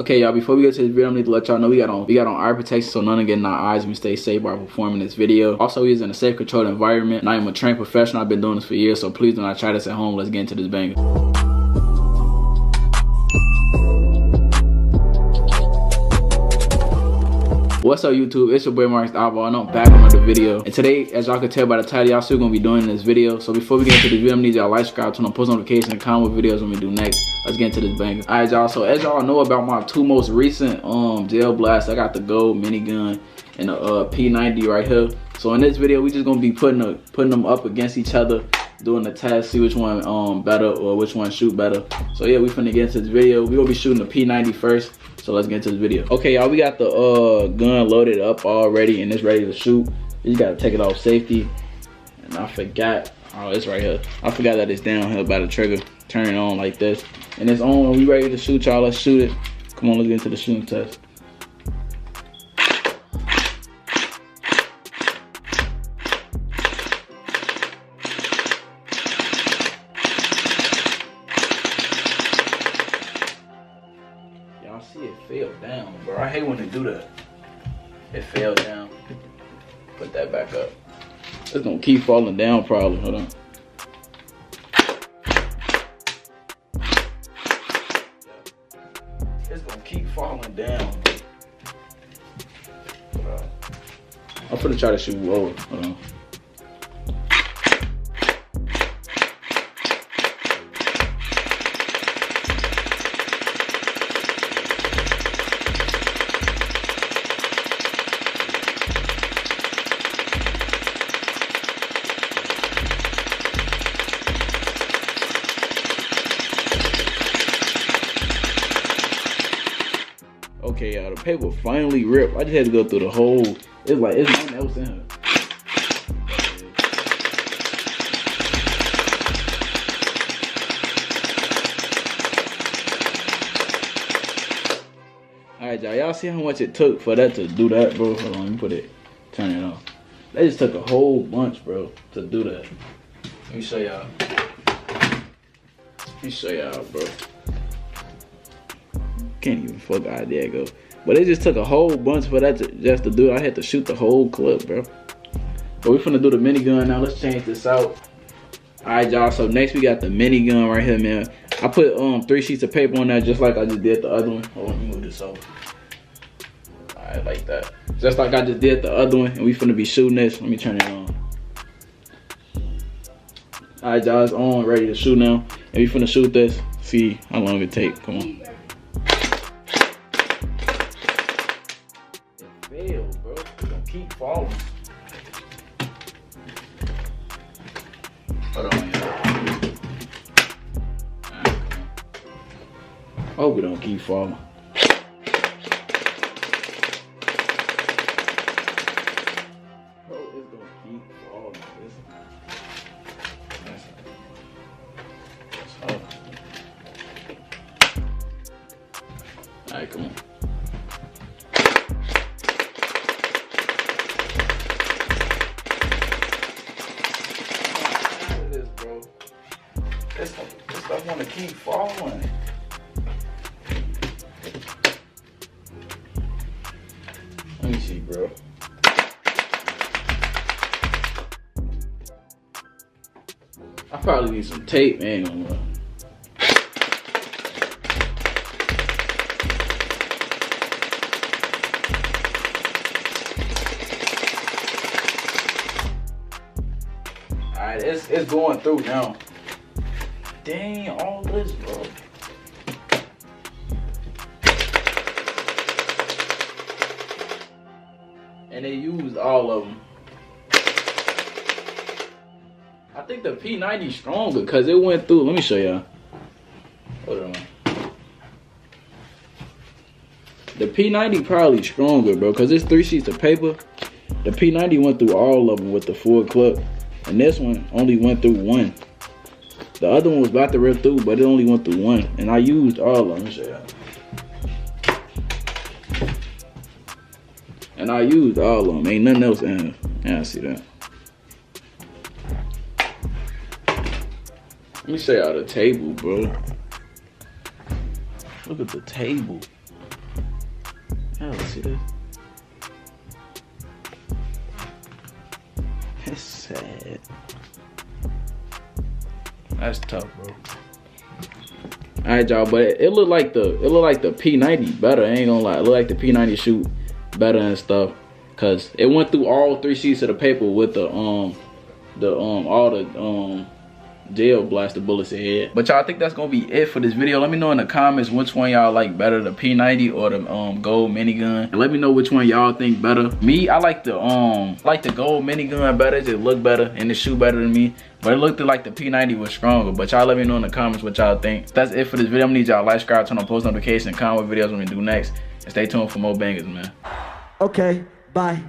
Okay, y'all, before we get to this video, I need to let y'all know we got on eye protection so none of getting our eyes. We stay safe while performing this video. Also, we is in a safe, controlled environment, and I am a trained professional. I've been doing this for years, so please do not try this at home. Let's get into this banger. What's up, YouTube? It's your boy Marcus Alba, and I'm back on another video. And today, as y'all can tell by the title, y'all still gonna be doing this video. So before we get into this video, I need y'all like, subscribe, turn on post notifications, and comment what videos when we do next. Let's get into this banger. Alright, y'all. So as y'all know about my two most recent jail blasts, I got the gold minigun and the P90 right here. So in this video, we just gonna be putting them up against each other, doing the test, see which one better or which one shoot better. So yeah, we finna get into this video. We gonna be shooting the P90 first. So let's get into this video. Okay, y'all, we got the gun loaded up already and it's ready to shoot. You just gotta take it off safety. And I forgot, oh, it's right here. I forgot that it's down here by the trigger. Turn it on like this. And it's on, we ready to shoot, y'all. Let's shoot it. Come on, let's get into the shooting test. Y'all see it fell down, bro. I hate when they do that. It fell down. Put that back up. It's gonna keep falling down probably. Hold on. It's gonna keep falling down. I'm gonna try to shoot lower. Hold on. Okay, y'all, the paper finally ripped. I just had to go through the whole. It's like it's nothing else in here. Alright, y'all see how much it took for that to do that, bro? Hold on, let me put it, turn it off. They just took a whole bunch, bro, to do that. Let me show y'all. Bro. Can't even fuck idea go. But it just took a whole bunch for that just to do it. I had to shoot the whole clip, bro. But we finna do the minigun now. Let's change this out. Alright, y'all. So next we got the minigun right here, man. I put 3 sheets of paper on that just like I just did the other one. Hold on, let me move this over. Alright, like that. Just like I just did the other one. And we finna be shooting this. Let me turn it on. Alright, y'all. It's on, ready to shoot now. And we finna shoot this. See how long it take. Come on. Fail, bro. It's gonna keep falling. Hold on, y'all. Alright, hope we don't keep falling. Bro, it's gonna keep falling. Alright, come on. This stuff wanna keep falling. Let me see, bro. I probably need some tape, man. Alright, it's going through now. Dang, all this, bro. And they used all of them. I think the P90 stronger because it went through. Let me show y'all. Hold on. The P90 probably stronger, bro, because it's 3 sheets of paper. The P90 went through all of them with the full clip. And this one only went through 1. The other one was about to rip through, but it only went through 1. And I used all of them. Let me show y'all. And I used all of them. Ain't nothing else in here. Yeah, I see that. Let me show y'all the table, bro. Look at the table. See this? It's sad. That's tough, bro. Alright, y'all, but it looked like the P90 better. I ain't gonna lie, it looked like the P90 shoot better and stuff, cause it went through all 3 sheets of the paper with all the gel blaster bullets ahead. But y'all, I think that's gonna be it for this video. Let me know in the comments which one y'all like better, the P90 or the gold minigun. And let me know which one y'all think better. Me, I like the gold minigun better. It look better and it shoot better than me. But it looked like the P90 was stronger. But y'all let me know in the comments what y'all think. That's it for this video. I'm gonna need y'all like, subscribe, turn on post notifications, and comment what videos when we do next. And stay tuned for more bangers, man. Okay, bye.